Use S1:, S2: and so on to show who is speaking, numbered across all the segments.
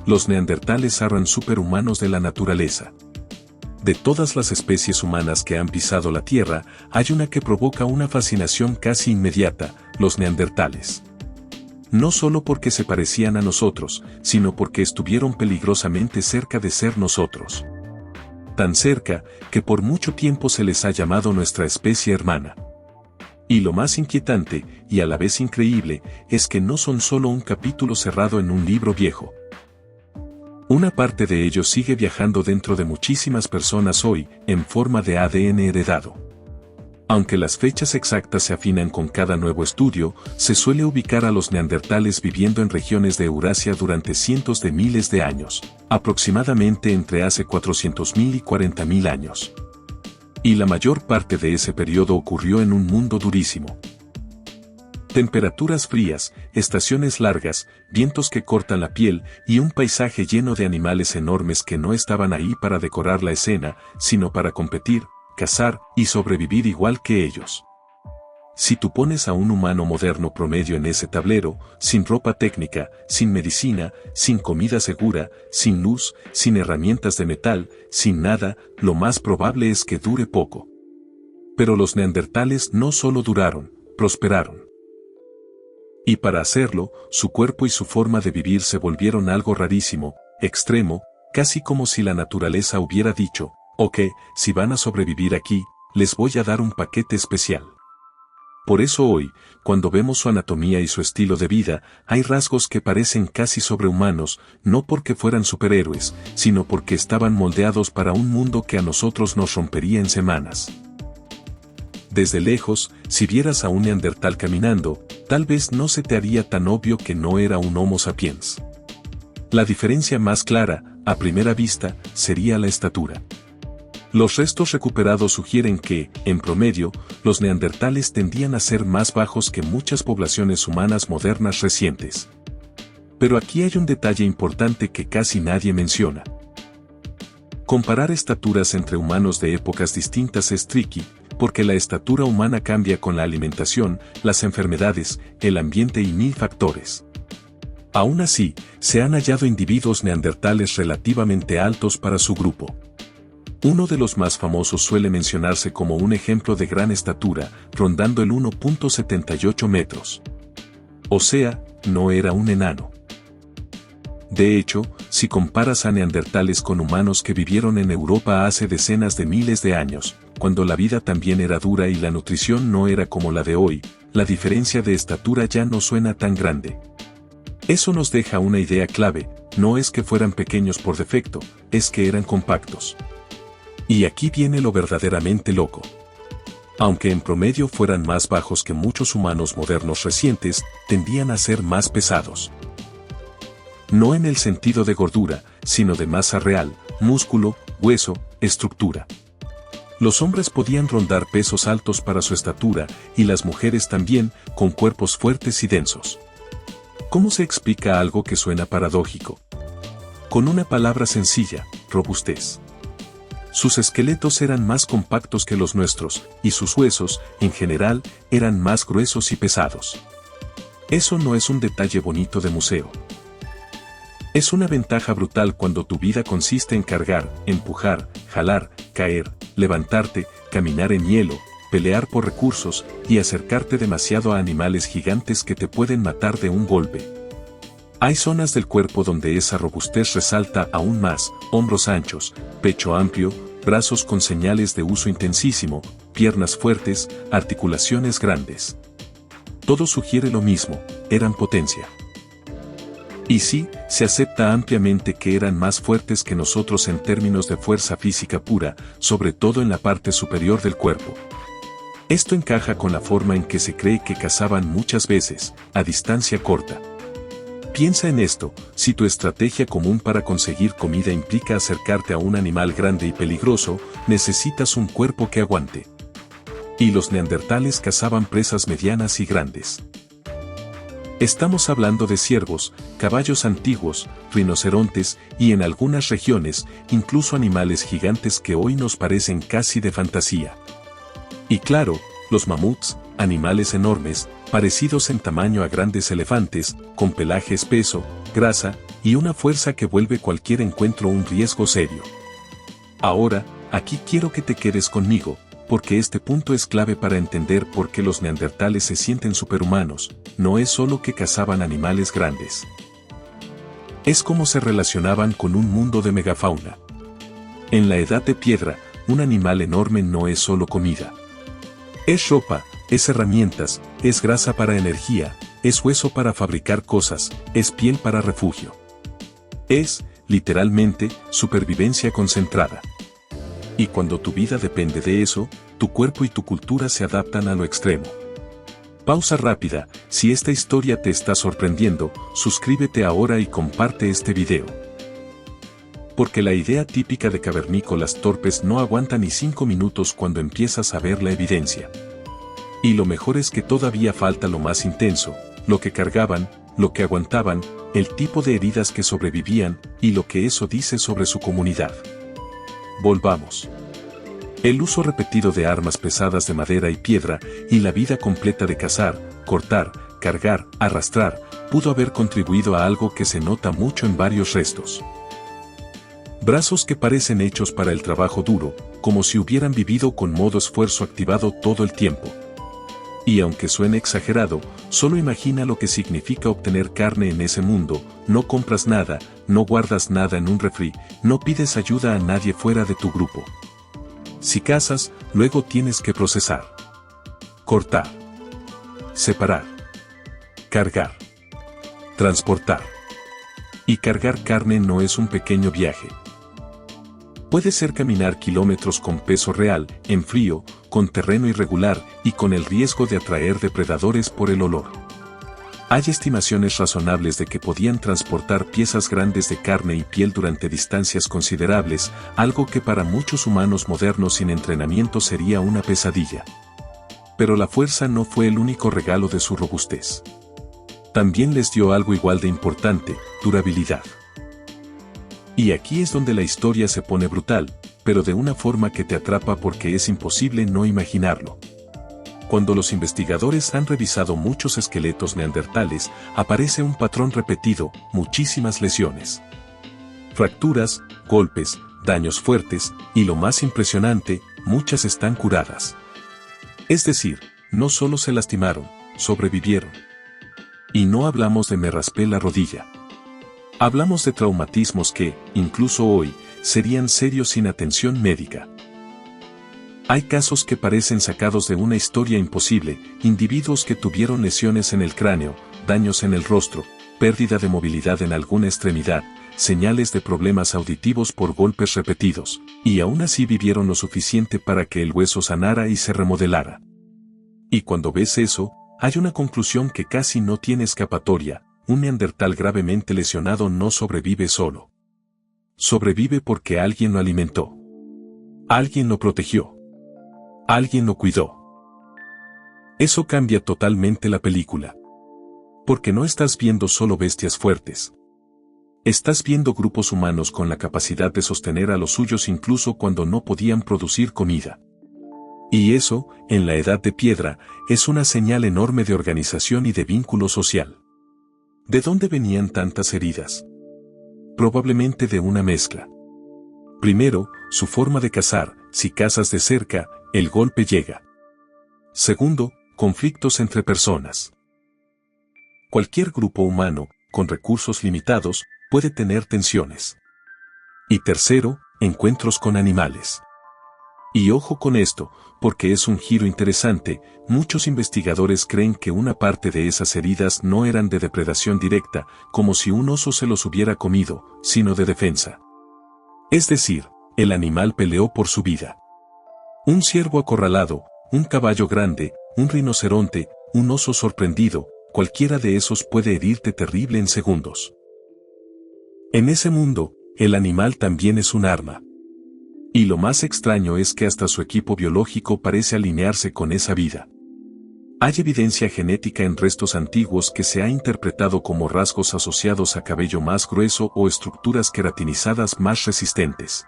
S1: Los neandertales eran superhumanos de la naturaleza. De todas las especies humanas que han pisado la Tierra, hay una que provoca una fascinación casi inmediata: los neandertales. No solo porque se parecían a nosotros, sino porque estuvieron peligrosamente cerca de ser nosotros. Tan cerca, que por mucho tiempo se les ha llamado nuestra especie hermana. Y lo más inquietante, y a la vez increíble, es que no son solo un capítulo cerrado en un libro viejo. Una parte de ellos sigue viajando dentro de muchísimas personas hoy, en forma de ADN heredado. Aunque las fechas exactas se afinan con cada nuevo estudio, se suele ubicar a los neandertales viviendo en regiones de Eurasia durante cientos de miles de años, aproximadamente entre hace 400.000 y 40.000 años. Y la mayor parte de ese periodo ocurrió en un mundo durísimo. Temperaturas frías, estaciones largas, vientos que cortan la piel y un paisaje lleno de animales enormes que no estaban ahí para decorar la escena, sino para competir, cazar y sobrevivir igual que ellos. Si tú pones a un humano moderno promedio en ese tablero, sin ropa técnica, sin medicina, sin comida segura, sin luz, sin herramientas de metal, sin nada, lo más probable es que dure poco. Pero los neandertales no solo duraron, prosperaron. Y para hacerlo, su cuerpo y su forma de vivir se volvieron algo rarísimo, extremo, casi como si la naturaleza hubiera dicho: ok, si van a sobrevivir aquí, les voy a dar un paquete especial. Por eso hoy, cuando vemos su anatomía y su estilo de vida, hay rasgos que parecen casi sobrehumanos, no porque fueran superhéroes, sino porque estaban moldeados para un mundo que a nosotros nos rompería en semanas. Desde lejos, si vieras a un neandertal caminando, tal vez no se te haría tan obvio que no era un Homo sapiens. La diferencia más clara, a primera vista, sería la estatura. Los restos recuperados sugieren que, en promedio, los neandertales tendían a ser más bajos que muchas poblaciones humanas modernas recientes. Pero aquí hay un detalle importante que casi nadie menciona. Comparar estaturas entre humanos de épocas distintas es tricky, porque la estatura humana cambia con la alimentación, las enfermedades, el ambiente y mil factores. Aún así, se han hallado individuos neandertales relativamente altos para su grupo. Uno de los más famosos suele mencionarse como un ejemplo de gran estatura, rondando el 1.78 metros. O sea, no era un enano. De hecho, si comparas a neandertales con humanos que vivieron en Europa hace decenas de miles de años, cuando la vida también era dura y la nutrición no era como la de hoy, la diferencia de estatura ya no suena tan grande. Eso nos deja una idea clave: no es que fueran pequeños por defecto, es que eran compactos. Y aquí viene lo verdaderamente loco. Aunque en promedio fueran más bajos que muchos humanos modernos recientes, tendían a ser más pesados. No en el sentido de gordura, sino de masa real, músculo, hueso, estructura. Los hombres podían rondar pesos altos para su estatura, y las mujeres también, con cuerpos fuertes y densos. ¿Cómo se explica algo que suena paradójico? Con una palabra sencilla: robustez. Sus esqueletos eran más compactos que los nuestros, y sus huesos, en general, eran más gruesos y pesados. Eso no es un detalle bonito de museo. Es una ventaja brutal cuando tu vida consiste en cargar, empujar, jalar, caer, levantarte, caminar en hielo, pelear por recursos y acercarte demasiado a animales gigantes que te pueden matar de un golpe. Hay zonas del cuerpo donde esa robustez resalta aún más: hombros anchos, pecho amplio, brazos con señales de uso intensísimo, piernas fuertes, articulaciones grandes. Todo sugiere lo mismo: eran potencia. Y sí, se acepta ampliamente que eran más fuertes que nosotros en términos de fuerza física pura, sobre todo en la parte superior del cuerpo. Esto encaja con la forma en que se cree que cazaban muchas veces, a distancia corta. Piensa en esto: si tu estrategia común para conseguir comida implica acercarte a un animal grande y peligroso, necesitas un cuerpo que aguante. Y los neandertales cazaban presas medianas y grandes. Estamos hablando de ciervos, caballos antiguos, rinocerontes y en algunas regiones, incluso animales gigantes que hoy nos parecen casi de fantasía. Y claro, los mamuts, animales enormes, parecidos en tamaño a grandes elefantes, con pelaje espeso, grasa y una fuerza que vuelve cualquier encuentro un riesgo serio. Ahora, aquí quiero que te quedes conmigo, porque este punto es clave para entender por qué los neandertales se sienten superhumanos. No es solo que cazaban animales grandes. Es como se relacionaban con un mundo de megafauna. En la edad de piedra, un animal enorme no es solo comida. Es ropa, es herramientas, es grasa para energía, es hueso para fabricar cosas, es piel para refugio. Es, literalmente, supervivencia concentrada. Y cuando tu vida depende de eso, tu cuerpo y tu cultura se adaptan a lo extremo. Pausa rápida, si esta historia te está sorprendiendo, suscríbete ahora y comparte este video. Porque la idea típica de cavernícolas torpes no aguanta ni 5 minutos cuando empiezas a ver la evidencia. Y lo mejor es que todavía falta lo más intenso, lo que cargaban, lo que aguantaban, el tipo de heridas que sobrevivían, y lo que eso dice sobre su comunidad. Volvamos. El uso repetido de armas pesadas de madera y piedra, y la vida completa de cazar, cortar, cargar, arrastrar, pudo haber contribuido a algo que se nota mucho en varios restos. Brazos que parecen hechos para el trabajo duro, como si hubieran vivido con modo esfuerzo activado todo el tiempo. Y aunque suene exagerado, solo imagina lo que significa obtener carne en ese mundo. No compras nada, no guardas nada en un refri, no pides ayuda a nadie fuera de tu grupo. Si cazas, luego tienes que procesar, cortar, separar, cargar, transportar. Y cargar carne no es un pequeño viaje. Puede ser caminar kilómetros con peso real, en frío, con terreno irregular y con el riesgo de atraer depredadores por el olor. Hay estimaciones razonables de que podían transportar piezas grandes de carne y piel durante distancias considerables, algo que para muchos humanos modernos sin entrenamiento sería una pesadilla. Pero la fuerza no fue el único regalo de su robustez. También les dio algo igual de importante, durabilidad. Y aquí es donde la historia se pone brutal, pero de una forma que te atrapa porque es imposible no imaginarlo. Cuando los investigadores han revisado muchos esqueletos neandertales, aparece un patrón repetido, muchísimas lesiones. Fracturas, golpes, daños fuertes, y lo más impresionante, muchas están curadas. Es decir, no solo se lastimaron, sobrevivieron. Y no hablamos de me raspé la rodilla. Hablamos de traumatismos que, incluso hoy, serían serios sin atención médica. Hay casos que parecen sacados de una historia imposible, individuos que tuvieron lesiones en el cráneo, daños en el rostro, pérdida de movilidad en alguna extremidad, señales de problemas auditivos por golpes repetidos, y aún así vivieron lo suficiente para que el hueso sanara y se remodelara. Y cuando ves eso, hay una conclusión que casi no tiene escapatoria: un neandertal gravemente lesionado no sobrevive solo. Sobrevive porque alguien lo alimentó. Alguien lo protegió. Alguien lo cuidó. Eso cambia totalmente la película. Porque no estás viendo solo bestias fuertes. Estás viendo grupos humanos con la capacidad de sostener a los suyos incluso cuando no podían producir comida. Y eso, en la edad de piedra, es una señal enorme de organización y de vínculo social. ¿De dónde venían tantas heridas? Probablemente de una mezcla. Primero, su forma de cazar: si cazas de cerca, el golpe llega. Segundo, conflictos entre personas. Cualquier grupo humano, con recursos limitados, puede tener tensiones. Y tercero, encuentros con animales. Y ojo con esto, porque es un giro interesante. Muchos investigadores creen que una parte de esas heridas no eran de depredación directa, como si un oso se los hubiera comido, sino de defensa. Es decir, el animal peleó por su vida. Un ciervo acorralado, un caballo grande, un rinoceronte, un oso sorprendido, cualquiera de esos puede herirte terrible en segundos. En ese mundo, el animal también es un arma. Y lo más extraño es que hasta su equipo biológico parece alinearse con esa vida. Hay evidencia genética en restos antiguos que se ha interpretado como rasgos asociados a cabello más grueso o estructuras queratinizadas más resistentes.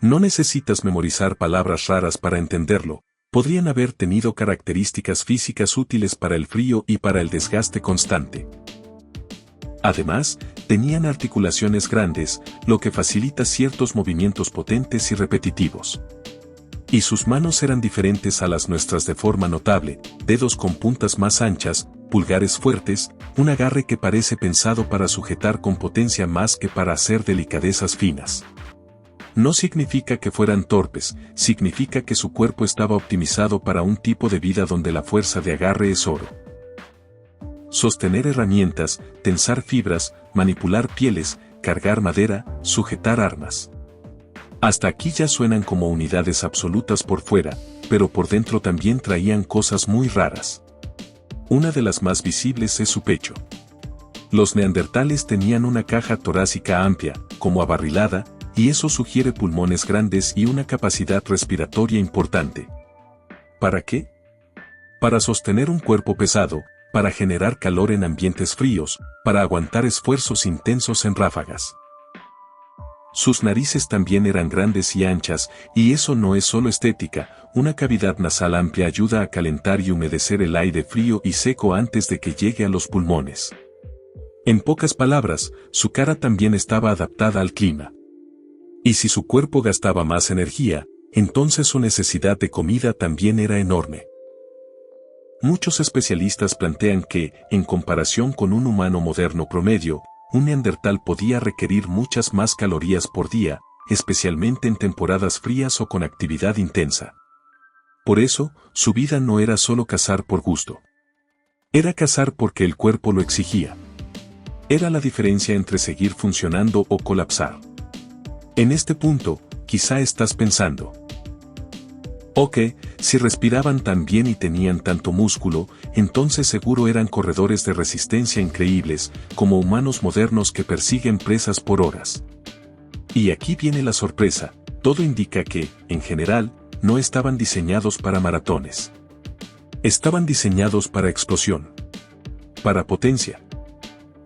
S1: No necesitas memorizar palabras raras para entenderlo. Podrían haber tenido características físicas útiles para el frío y para el desgaste constante. Además, Tenían articulaciones grandes, lo que facilita ciertos movimientos potentes y repetitivos. Y sus manos eran diferentes a las nuestras de forma notable, dedos con puntas más anchas, pulgares fuertes, un agarre que parece pensado para sujetar con potencia más que para hacer delicadezas finas. No significa que fueran torpes, significa que su cuerpo estaba optimizado para un tipo de vida donde la fuerza de agarre es oro. Sostener herramientas, tensar fibras, manipular pieles, cargar madera, sujetar armas. Hasta aquí ya suenan como unidades absolutas por fuera, pero por dentro también traían cosas muy raras. Una de las más visibles es su pecho. Los neandertales tenían una caja torácica amplia, como abarrilada, y eso sugiere pulmones grandes y una capacidad respiratoria importante. ¿Para qué? Para sostener un cuerpo pesado, para generar calor en ambientes fríos, para aguantar esfuerzos intensos en ráfagas. Sus narices también eran grandes y anchas, y eso no es solo estética, una cavidad nasal amplia ayuda a calentar y humedecer el aire frío y seco antes de que llegue a los pulmones. En pocas palabras, su cara también estaba adaptada al clima. Y si su cuerpo gastaba más energía, entonces su necesidad de comida también era enorme. Muchos especialistas plantean que, en comparación con un humano moderno promedio, un neandertal podía requerir muchas más calorías por día, especialmente en temporadas frías o con actividad intensa. Por eso, su vida no era solo cazar por gusto. Era cazar porque el cuerpo lo exigía. Era la diferencia entre seguir funcionando o colapsar. En este punto, quizá estás pensando: ok, si respiraban tan bien y tenían tanto músculo, entonces seguro eran corredores de resistencia increíbles, como humanos modernos que persiguen presas por horas. Y aquí viene la sorpresa, todo indica que, en general, no estaban diseñados para maratones. Estaban diseñados para explosión. Para potencia.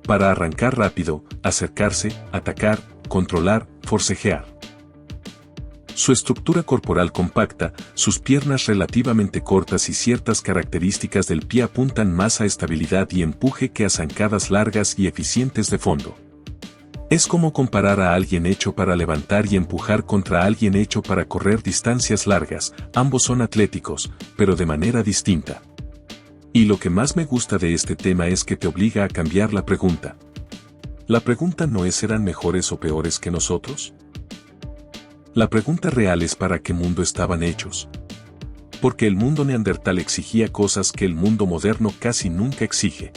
S1: Para arrancar rápido, acercarse, atacar, controlar, forcejear. Su estructura corporal compacta, sus piernas relativamente cortas y ciertas características del pie apuntan más a estabilidad y empuje que a zancadas largas y eficientes de fondo. Es como comparar a alguien hecho para levantar y empujar contra alguien hecho para correr distancias largas, ambos son atléticos, pero de manera distinta. Y lo que más me gusta de este tema es que te obliga a cambiar la pregunta. La pregunta no es ¿eran mejores o peores que nosotros? La pregunta real es ¿para qué mundo estaban hechos? Porque el mundo neandertal exigía cosas que el mundo moderno casi nunca exige.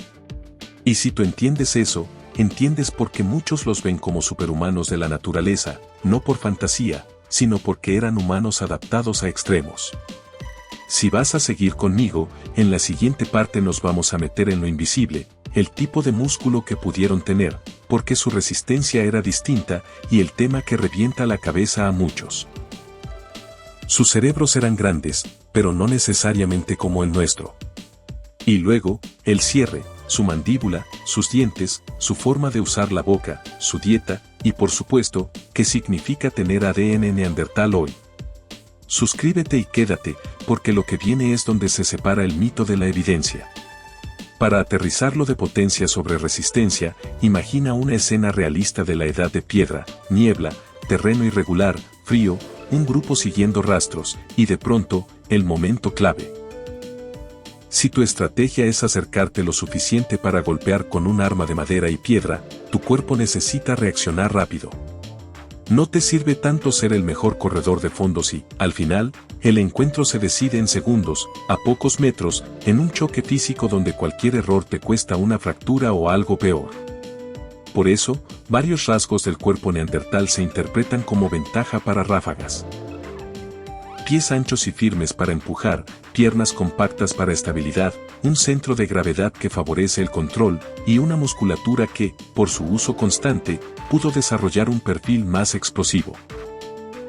S1: Y si tú entiendes eso, entiendes por qué muchos los ven como superhumanos de la naturaleza, no por fantasía, sino porque eran humanos adaptados a extremos. Si vas a seguir conmigo, en la siguiente parte nos vamos a meter en lo invisible, el tipo de músculo que pudieron tener, porque su resistencia era distinta, y el tema que revienta la cabeza a muchos. Sus cerebros eran grandes, pero no necesariamente como el nuestro. Y luego, el cierre, su mandíbula, sus dientes, su forma de usar la boca, su dieta, y por supuesto, ¿qué significa tener ADN neandertal hoy? Suscríbete y quédate, porque lo que viene es donde se separa el mito de la evidencia. Para aterrizarlo de potencia sobre resistencia, imagina una escena realista de la edad de piedra, niebla, terreno irregular, frío, un grupo siguiendo rastros, y de pronto, el momento clave. Si tu estrategia es acercarte lo suficiente para golpear con un arma de madera y piedra, tu cuerpo necesita reaccionar rápido. No te sirve tanto ser el mejor corredor de fondos y, al final, el encuentro se decide en segundos, a pocos metros, en un choque físico donde cualquier error te cuesta una fractura o algo peor. Por eso, varios rasgos del cuerpo neandertal se interpretan como ventaja para ráfagas. Pies anchos y firmes para empujar, piernas compactas para estabilidad, un centro de gravedad que favorece el control, y una musculatura que, por su uso constante, pudo desarrollar un perfil más explosivo.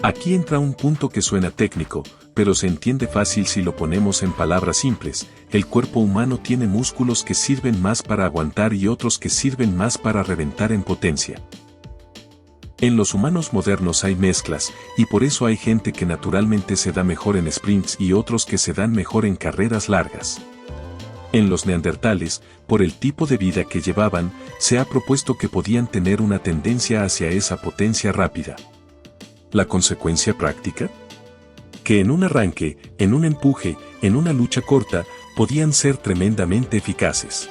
S1: Aquí entra un punto que suena técnico, pero se entiende fácil si lo ponemos en palabras simples. El cuerpo humano tiene músculos que sirven más para aguantar y otros que sirven más para reventar en potencia. En los humanos modernos hay mezclas, y por eso hay gente que naturalmente se da mejor en sprints y otros que se dan mejor en carreras largas. En los neandertales, por el tipo de vida que llevaban, se ha propuesto que podían tener una tendencia hacia esa potencia rápida. ¿La consecuencia práctica? Que en un arranque, en un empuje, en una lucha corta, podían ser tremendamente eficaces.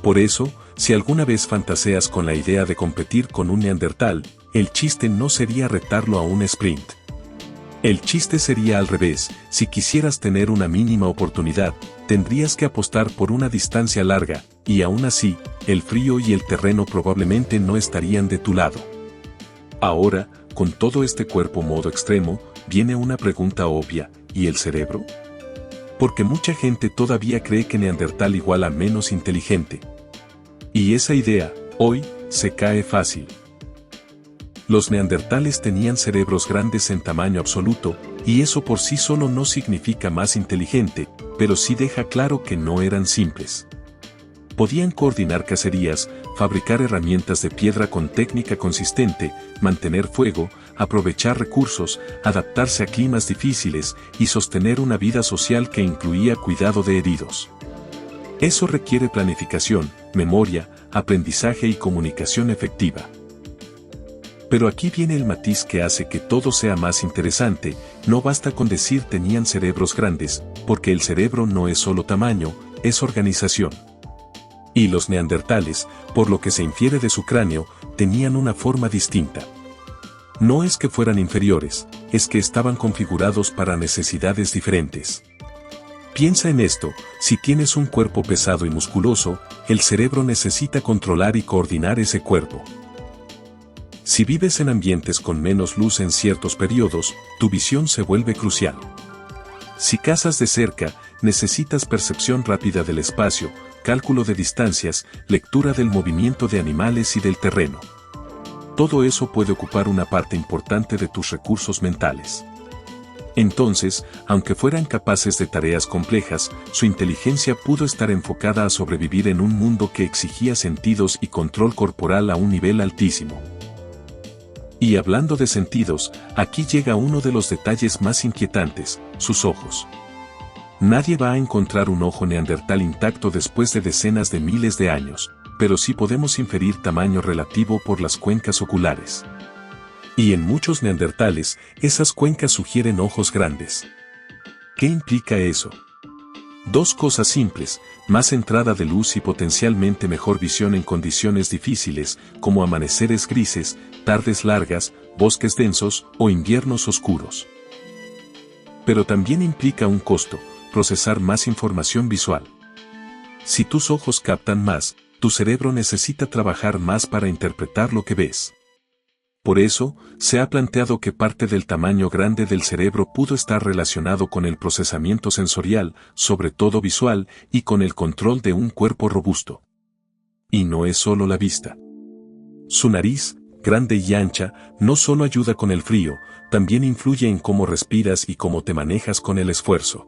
S1: Por eso, si alguna vez fantaseas con la idea de competir con un neandertal, el chiste no sería retarlo a un sprint. El chiste sería al revés: si quisieras tener una mínima oportunidad, tendrías que apostar por una distancia larga, y aún así, el frío y el terreno probablemente no estarían de tu lado. Ahora, con todo este cuerpo modo extremo, viene una pregunta obvia: ¿y el cerebro? Porque mucha gente todavía cree que neandertal igual a menos inteligente. Y esa idea, hoy, se cae fácil. Los neandertales tenían cerebros grandes en tamaño absoluto, y eso por sí solo no significa más inteligente, pero sí deja claro que no eran simples. Podían coordinar cacerías, fabricar herramientas de piedra con técnica consistente, mantener fuego, aprovechar recursos, adaptarse a climas difíciles y sostener una vida social que incluía cuidado de heridos. Eso requiere planificación, memoria, aprendizaje y comunicación efectiva. Pero aquí viene el matiz que hace que todo sea más interesante: no basta con decir tenían cerebros grandes, porque el cerebro no es solo tamaño, es organización. Y los neandertales, por lo que se infiere de su cráneo, tenían una forma distinta. No es que fueran inferiores, es que estaban configurados para necesidades diferentes. Piensa en esto: si tienes un cuerpo pesado y musculoso, el cerebro necesita controlar y coordinar ese cuerpo. Si vives en ambientes con menos luz en ciertos periodos, tu visión se vuelve crucial. Si cazas de cerca, necesitas percepción rápida del espacio, cálculo de distancias, lectura del movimiento de animales y del terreno. Todo eso puede ocupar una parte importante de tus recursos mentales. Entonces, aunque fueran capaces de tareas complejas, su inteligencia pudo estar enfocada a sobrevivir en un mundo que exigía sentidos y control corporal a un nivel altísimo. Y hablando de sentidos, aquí llega uno de los detalles más inquietantes: sus ojos. Nadie va a encontrar un ojo neandertal intacto después de decenas de miles de años, pero sí podemos inferir tamaño relativo por las cuencas oculares. Y en muchos neandertales, esas cuencas sugieren ojos grandes. ¿Qué implica eso? Dos cosas simples: más entrada de luz y potencialmente mejor visión en condiciones difíciles, como amaneceres grises, tardes largas, bosques densos o inviernos oscuros. Pero también implica un costo: procesar más información visual. Si tus ojos captan más, tu cerebro necesita trabajar más para interpretar lo que ves. Por eso, se ha planteado que parte del tamaño grande del cerebro pudo estar relacionado con el procesamiento sensorial, sobre todo visual, y con el control de un cuerpo robusto. Y no es solo la vista. Su nariz, grande y ancha, no solo ayuda con el frío, también influye en cómo respiras y cómo te manejas con el esfuerzo.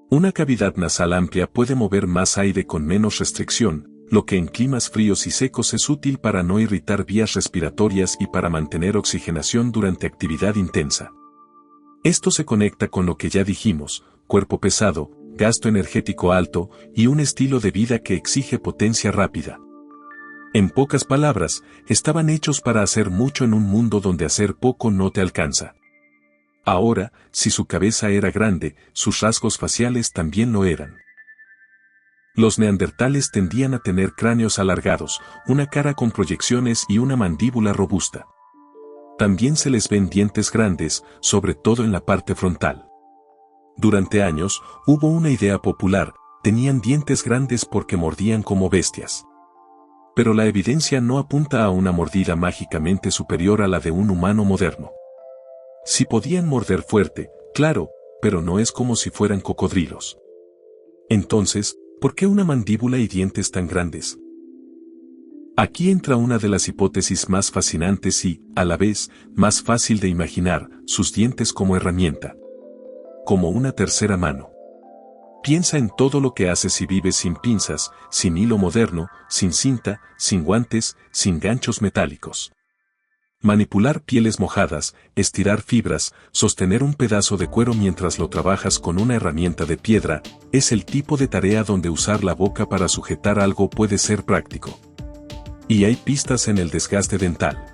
S1: Una cavidad nasal amplia puede mover más aire con menos restricción, lo que en climas fríos y secos es útil para no irritar vías respiratorias y para mantener oxigenación durante actividad intensa. Esto se conecta con lo que ya dijimos: cuerpo pesado, gasto energético alto y un estilo de vida que exige potencia rápida. En pocas palabras, estaban hechos para hacer mucho en un mundo donde hacer poco no te alcanza. Ahora, si su cabeza era grande, sus rasgos faciales también lo eran. Los neandertales tendían a tener cráneos alargados, una cara con proyecciones y una mandíbula robusta. También se les ven dientes grandes, sobre todo en la parte frontal. Durante años, hubo una idea popular: tenían dientes grandes porque mordían como bestias. Pero la evidencia no apunta a una mordida mágicamente superior a la de un humano moderno. Sí podían morder fuerte, claro, pero no es como si fueran cocodrilos. Entonces, ¿por qué una mandíbula y dientes tan grandes? Aquí entra una de las hipótesis más fascinantes y, a la vez, más fácil de imaginar: sus dientes como herramienta. Como una tercera mano. Piensa en todo lo que haces si vives sin pinzas, sin hilo moderno, sin cinta, sin guantes, sin ganchos metálicos. Manipular pieles mojadas, estirar fibras, sostener un pedazo de cuero mientras lo trabajas con una herramienta de piedra, es el tipo de tarea donde usar la boca para sujetar algo puede ser práctico. Y hay pistas en el desgaste dental.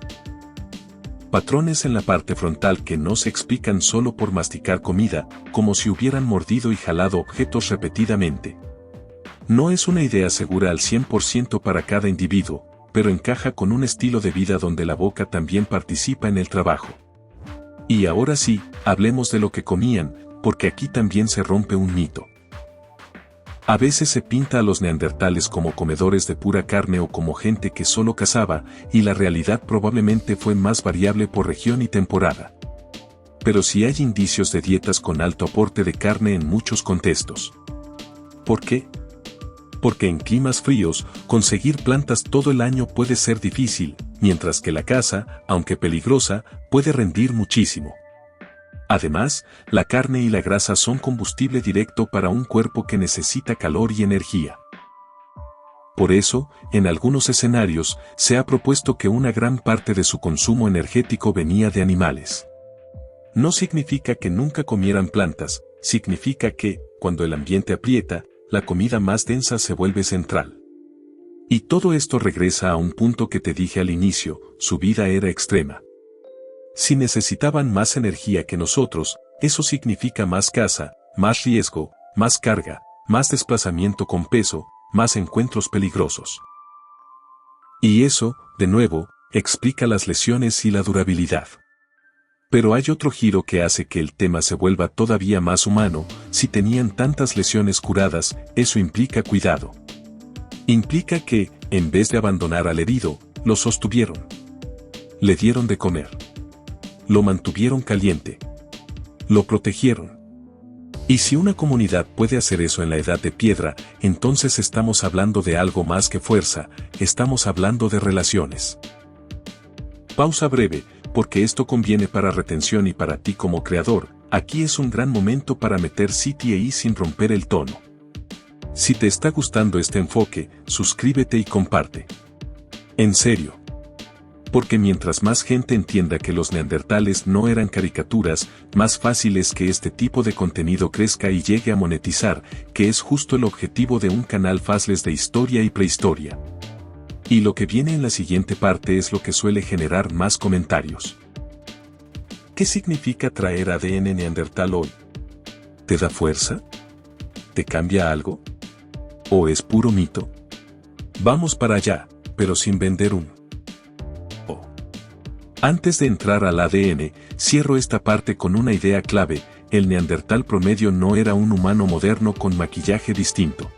S1: Patrones en la parte frontal que no se explican solo por masticar comida, como si hubieran mordido y jalado objetos repetidamente. No es una idea segura al 100% para cada individuo, pero encaja con un estilo de vida donde la boca también participa en el trabajo. Y ahora sí, hablemos de lo que comían, porque aquí también se rompe un mito. A veces se pinta a los neandertales como comedores de pura carne o como gente que solo cazaba, y la realidad probablemente fue más variable por región y temporada. Pero sí hay indicios de dietas con alto aporte de carne en muchos contextos. ¿Por qué? Porque en climas fríos, conseguir plantas todo el año puede ser difícil, mientras que la caza, aunque peligrosa, puede rendir muchísimo. Además, la carne y la grasa son combustible directo para un cuerpo que necesita calor y energía. Por eso, en algunos escenarios, se ha propuesto que una gran parte de su consumo energético venía de animales. No significa que nunca comieran plantas, significa que, cuando el ambiente aprieta, la comida más densa se vuelve central. Y todo esto regresa a un punto que te dije al inicio, su vida era extrema. Si necesitaban más energía que nosotros, eso significa más caza, más riesgo, más carga, más desplazamiento con peso, más encuentros peligrosos. Y eso, de nuevo, explica las lesiones y la durabilidad. Pero hay otro giro que hace que el tema se vuelva todavía más humano. Si tenían tantas lesiones curadas, eso implica cuidado. Implica que, en vez de abandonar al herido, lo sostuvieron. Le dieron de comer. Lo mantuvieron caliente. Lo protegieron. Y si una comunidad puede hacer eso en la edad de piedra, entonces estamos hablando de algo más que fuerza, estamos hablando de relaciones. Pausa breve, porque esto conviene para retención y para ti como creador. Aquí es un gran momento para meter CTA sin romper el tono. Si te está gustando este enfoque, suscríbete y comparte. En serio. Porque mientras más gente entienda que los neandertales no eran caricaturas, más fácil es que este tipo de contenido crezca y llegue a monetizar, que es justo el objetivo de un canal Faceless de historia y prehistoria. Y lo que viene en la siguiente parte es lo que suele generar más comentarios. ¿Qué significa traer ADN neandertal hoy? ¿Te da fuerza? ¿Te cambia algo? ¿O es puro mito? Vamos para allá, pero sin vender un. Antes de entrar al ADN, cierro esta parte con una idea clave: el neandertal promedio no era un humano moderno con maquillaje distinto.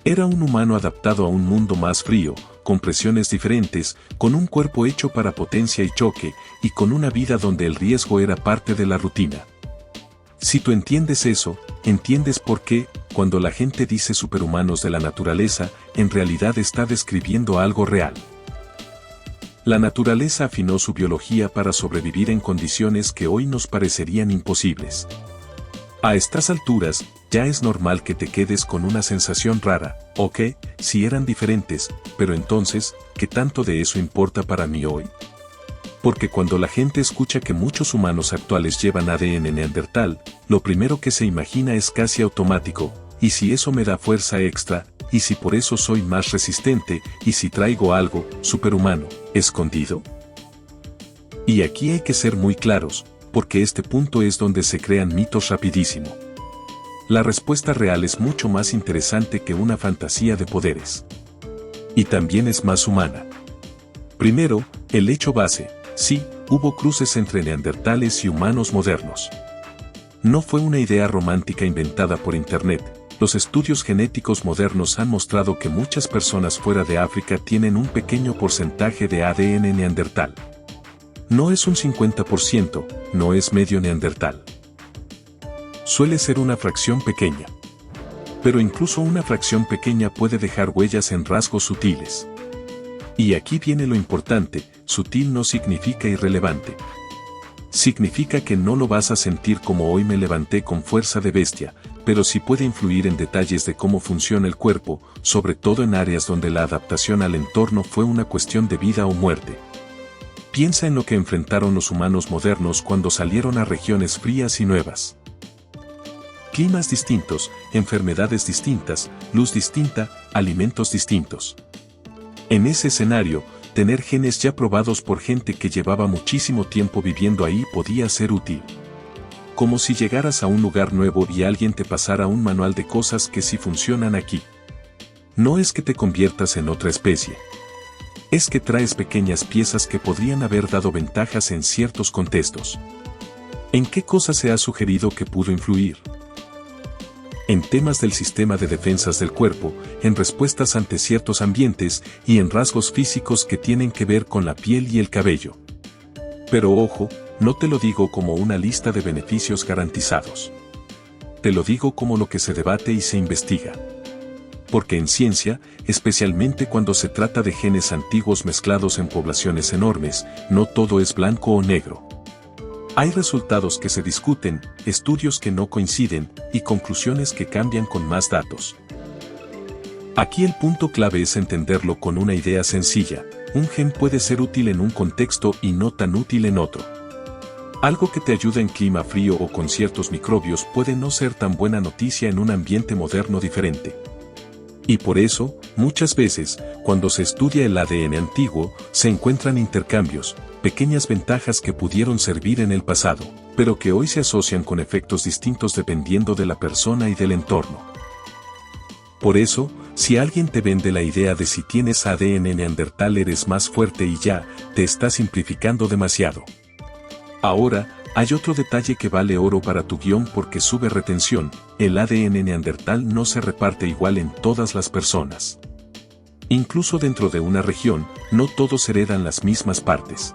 S1: Era un humano adaptado a un mundo más frío, con presiones diferentes, con un cuerpo hecho para potencia y choque, y con una vida donde el riesgo era parte de la rutina. Si tú entiendes eso, entiendes por qué, cuando la gente dice superhumanos de la naturaleza, en realidad está describiendo algo real. La naturaleza afinó su biología para sobrevivir en condiciones que hoy nos parecerían imposibles. A estas alturas, ya es normal que te quedes con una sensación rara, ok, si eran diferentes, pero entonces, ¿qué tanto de eso importa para mí hoy? Porque cuando la gente escucha que muchos humanos actuales llevan ADN neandertal, lo primero que se imagina es casi automático: ¿y si eso me da fuerza extra? ¿Y si por eso soy más resistente? ¿Y si traigo algo superhumano escondido? Y aquí hay que ser muy claros, porque este punto es donde se crean mitos rapidísimo. La respuesta real es mucho más interesante que una fantasía de poderes. Y también es más humana. Primero, el hecho base: sí, hubo cruces entre neandertales y humanos modernos. No fue una idea romántica inventada por Internet. Los estudios genéticos modernos han mostrado que muchas personas fuera de África tienen un pequeño porcentaje de ADN neandertal. No es un 50%, no es medio neandertal. Suele ser una fracción pequeña. Pero incluso una fracción pequeña puede dejar huellas en rasgos sutiles. Y aquí viene lo importante: sutil no significa irrelevante. Significa que no lo vas a sentir como hoy me levanté con fuerza de bestia, pero sí puede influir en detalles de cómo funciona el cuerpo, sobre todo en áreas donde la adaptación al entorno fue una cuestión de vida o muerte. Piensa en lo que enfrentaron los humanos modernos cuando salieron a regiones frías y nuevas. Climas distintos, enfermedades distintas, luz distinta, alimentos distintos. En ese escenario, tener genes ya probados por gente que llevaba muchísimo tiempo viviendo ahí podía ser útil. Como si llegaras a un lugar nuevo y alguien te pasara un manual de cosas que sí funcionan aquí. No es que te conviertas en otra especie. Es que traes pequeñas piezas que podrían haber dado ventajas en ciertos contextos. ¿En qué cosas se ha sugerido que pudo influir? En temas del sistema de defensas del cuerpo, en respuestas ante ciertos ambientes y en rasgos físicos que tienen que ver con la piel y el cabello. Pero ojo, no te lo digo como una lista de beneficios garantizados. Te lo digo como lo que se debate y se investiga. Porque en ciencia, especialmente cuando se trata de genes antiguos mezclados en poblaciones enormes, no todo es blanco o negro. Hay resultados que se discuten, estudios que no coinciden, y conclusiones que cambian con más datos. Aquí el punto clave es entenderlo con una idea sencilla: un gen puede ser útil en un contexto y no tan útil en otro. Algo que te ayuda en clima frío o con ciertos microbios puede no ser tan buena noticia en un ambiente moderno diferente. Y por eso, muchas veces, cuando se estudia el ADN antiguo, se encuentran intercambios, pequeñas ventajas que pudieron servir en el pasado, pero que hoy se asocian con efectos distintos dependiendo de la persona y del entorno. Por eso, si alguien te vende la idea de si tienes ADN neandertal eres más fuerte y ya, te está simplificando demasiado. Ahora, hay otro detalle que vale oro para tu guión porque sube retención: el ADN neandertal no se reparte igual en todas las personas. Incluso dentro de una región, no todos heredan las mismas partes.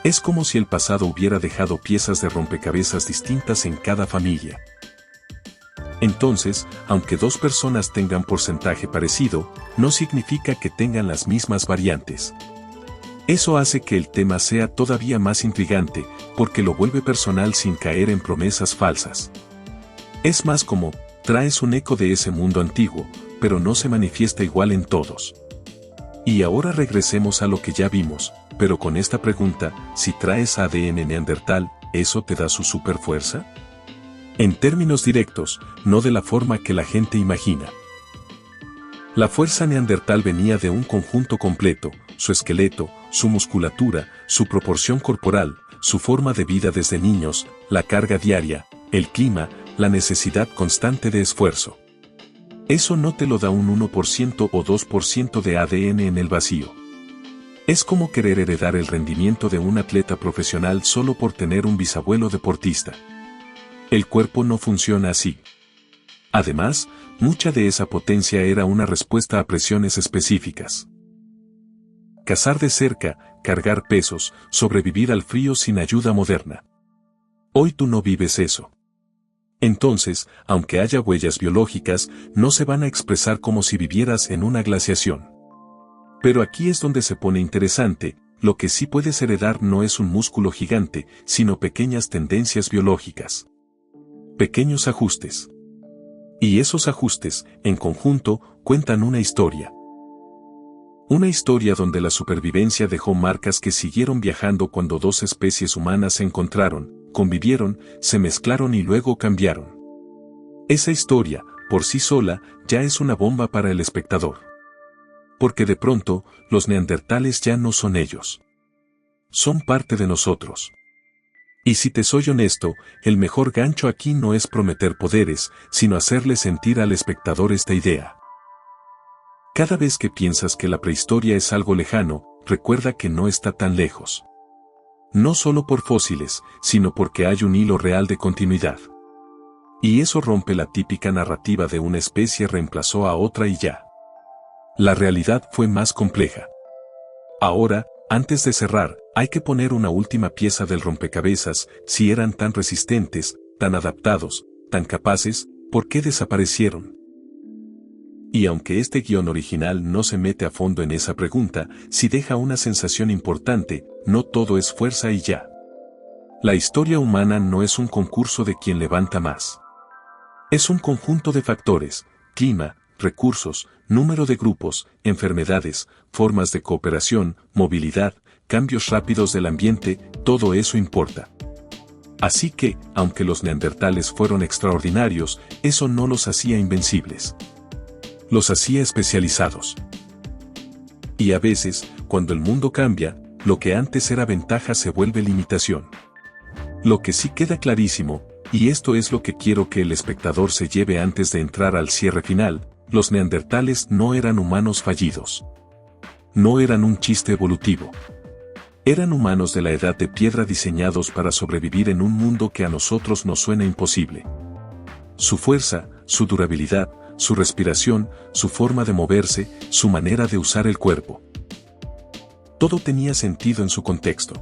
S1: Es como si el pasado hubiera dejado piezas de rompecabezas distintas en cada familia. Entonces, aunque dos personas tengan porcentaje parecido, no significa que tengan las mismas variantes. Eso hace que el tema sea todavía más intrigante, porque lo vuelve personal sin caer en promesas falsas. Es más como, traes un eco de ese mundo antiguo, pero no se manifiesta igual en todos. Y ahora regresemos a lo que ya vimos, pero con esta pregunta: si traes ADN neandertal, ¿eso te da su superfuerza? En términos directos, no de la forma que la gente imagina. La fuerza neandertal venía de un conjunto completo: su esqueleto, su musculatura, su proporción corporal, su forma de vida desde niños, la carga diaria, el clima, la necesidad constante de esfuerzo. Eso no te lo da un 1% o 2% de ADN en el vacío. Es como querer heredar el rendimiento de un atleta profesional solo por tener un bisabuelo deportista. El cuerpo no funciona así. Además, mucha de esa potencia era una respuesta a presiones específicas. Cazar de cerca, cargar pesos, sobrevivir al frío sin ayuda moderna. Hoy tú no vives eso. Entonces, aunque haya huellas biológicas, no se van a expresar como si vivieras en una glaciación. Pero aquí es donde se pone interesante: lo que sí puedes heredar no es un músculo gigante, sino pequeñas tendencias biológicas. Pequeños ajustes. Y esos ajustes, en conjunto, cuentan una historia. Una historia donde la supervivencia dejó marcas que siguieron viajando cuando dos especies humanas se encontraron, convivieron, se mezclaron y luego cambiaron. Esa historia, por sí sola, ya es una bomba para el espectador. Porque de pronto, los neandertales ya no son ellos. Son parte de nosotros. Y si te soy honesto, el mejor gancho aquí no es prometer poderes, sino hacerle sentir al espectador esta idea. Cada vez que piensas que la prehistoria es algo lejano, recuerda que no está tan lejos. No solo por fósiles, sino porque hay un hilo real de continuidad. Y eso rompe la típica narrativa de una especie reemplazó a otra y ya. La realidad fue más compleja. Ahora, antes de cerrar, hay que poner una última pieza del rompecabezas: si eran tan resistentes, tan adaptados, tan capaces, ¿por qué desaparecieron? Y aunque este guión original no se mete a fondo en esa pregunta, sí deja una sensación importante: no todo es fuerza y ya. La historia humana no es un concurso de quien levanta más. Es un conjunto de factores: clima, recursos, número de grupos, enfermedades, formas de cooperación, movilidad, cambios rápidos del ambiente, todo eso importa. Así que, aunque los neandertales fueron extraordinarios, eso no los hacía invencibles. Los hacía especializados. Y a veces, cuando el mundo cambia, lo que antes era ventaja se vuelve limitación. Lo que sí queda clarísimo, y esto es lo que quiero que el espectador se lleve antes de entrar al cierre final, los neandertales no eran humanos fallidos. No eran un chiste evolutivo. Eran humanos de la edad de piedra diseñados para sobrevivir en un mundo que a nosotros nos suena imposible. Su fuerza, su durabilidad, su respiración, su forma de moverse, su manera de usar el cuerpo. Todo tenía sentido en su contexto.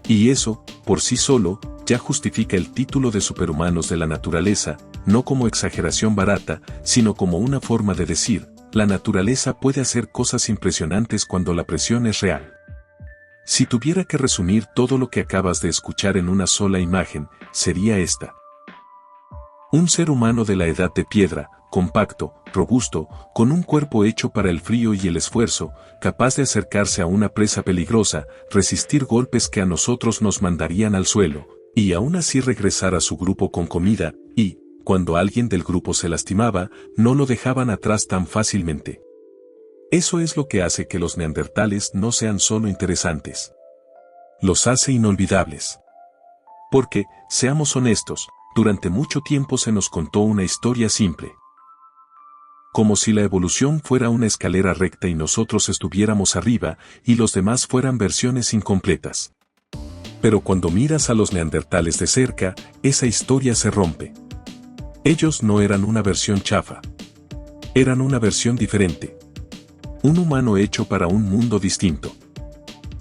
S1: Y eso, por sí solo, ya justifica el título de superhumanos de la naturaleza, no como exageración barata, sino como una forma de decir, la naturaleza puede hacer cosas impresionantes cuando la presión es real. Si tuviera que resumir todo lo que acabas de escuchar en una sola imagen, sería esta. Un ser humano de la edad de piedra, compacto, robusto, con un cuerpo hecho para el frío y el esfuerzo, capaz de acercarse a una presa peligrosa, resistir golpes que a nosotros nos mandarían al suelo, y aún así regresar a su grupo con comida, y, cuando alguien del grupo se lastimaba, no lo dejaban atrás tan fácilmente. Eso es lo que hace que los neandertales no sean solo interesantes. Los hace inolvidables. Porque, seamos honestos, durante mucho tiempo se nos contó una historia simple. Como si la evolución fuera una escalera recta y nosotros estuviéramos arriba y los demás fueran versiones incompletas. Pero cuando miras a los neandertales de cerca, esa historia se rompe. Ellos no eran una versión chafa. Eran una versión diferente. Un humano hecho para un mundo distinto.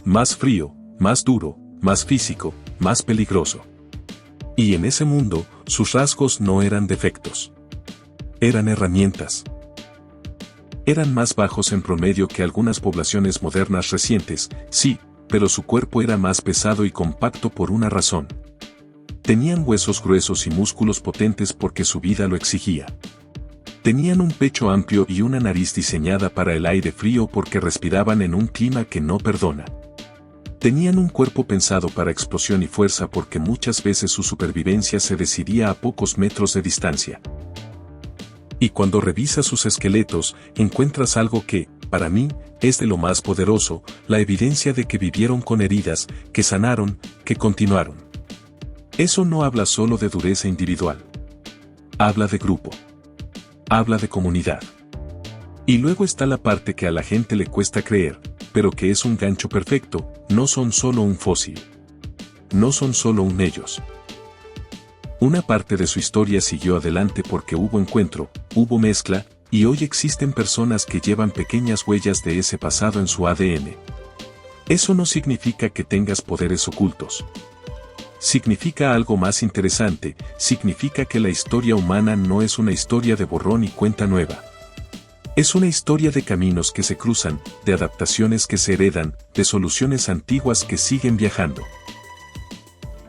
S1: Más frío, más duro, más físico, más peligroso. Y en ese mundo, sus rasgos no eran defectos. Eran herramientas. Eran más bajos en promedio que algunas poblaciones modernas recientes, sí, pero su cuerpo era más pesado y compacto por una razón. Tenían huesos gruesos y músculos potentes porque su vida lo exigía. Tenían un pecho amplio y una nariz diseñada para el aire frío porque respiraban en un clima que no perdona. Tenían un cuerpo pensado para explosión y fuerza porque muchas veces su supervivencia se decidía a pocos metros de distancia. Y cuando revisas sus esqueletos, encuentras algo que, para mí, es de lo más poderoso, la evidencia de que vivieron con heridas, que sanaron, que continuaron. Eso no habla solo de dureza individual. Habla de grupo. Habla de comunidad. Y luego está la parte que a la gente le cuesta creer, pero que es un gancho perfecto, no son solo un fósil. No son solo un ellos. Una parte de su historia siguió adelante porque hubo encuentro, hubo mezcla, y hoy existen personas que llevan pequeñas huellas de ese pasado en su ADN. Eso no significa que tengas poderes ocultos. Significa algo más interesante, significa que la historia humana no es una historia de borrón y cuenta nueva. Es una historia de caminos que se cruzan, de adaptaciones que se heredan, de soluciones antiguas que siguen viajando.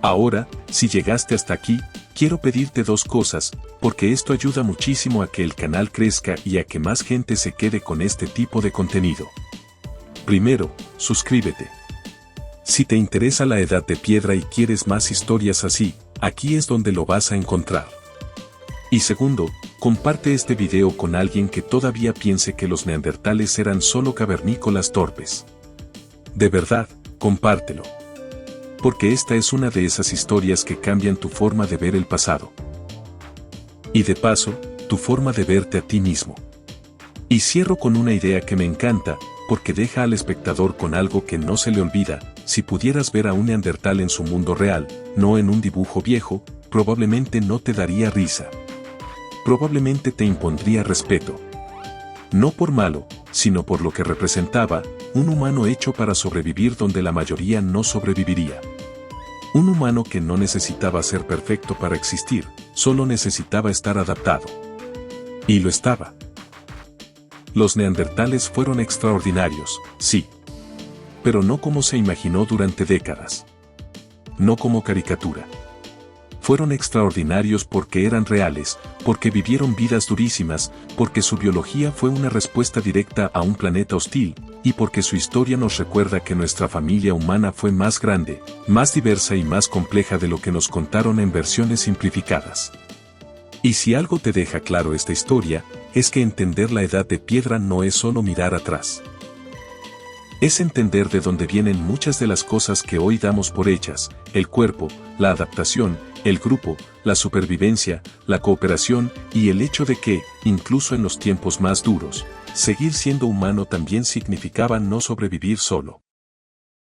S1: Ahora, si llegaste hasta aquí, quiero pedirte dos cosas, porque esto ayuda muchísimo a que el canal crezca y a que más gente se quede con este tipo de contenido. Primero, suscríbete. Si te interesa la edad de piedra y quieres más historias así, aquí es donde lo vas a encontrar. Y segundo, comparte este video con alguien que todavía piense que los neandertales eran solo cavernícolas torpes. De verdad, compártelo. Porque esta es una de esas historias que cambian tu forma de ver el pasado. Y de paso, tu forma de verte a ti mismo. Y cierro con una idea que me encanta, porque deja al espectador con algo que no se le olvida. Si pudieras ver a un neandertal en su mundo real, no en un dibujo viejo, probablemente no te daría risa. Probablemente te impondría respeto. No por malo, sino por lo que representaba, un humano hecho para sobrevivir donde la mayoría no sobreviviría. Un humano que no necesitaba ser perfecto para existir, solo necesitaba estar adaptado. Y lo estaba. Los neandertales fueron extraordinarios, sí. Pero no como se imaginó durante décadas. No como caricatura. Fueron extraordinarios porque eran reales, porque vivieron vidas durísimas, porque su biología fue una respuesta directa a un planeta hostil, y porque su historia nos recuerda que nuestra familia humana fue más grande, más diversa y más compleja de lo que nos contaron en versiones simplificadas. Y si algo te deja claro esta historia, es que entender la edad de piedra no es solo mirar atrás. Es entender de dónde vienen muchas de las cosas que hoy damos por hechas: el cuerpo, la adaptación, el grupo, la supervivencia, la cooperación y el hecho de que, incluso en los tiempos más duros, seguir siendo humano también significaba no sobrevivir solo.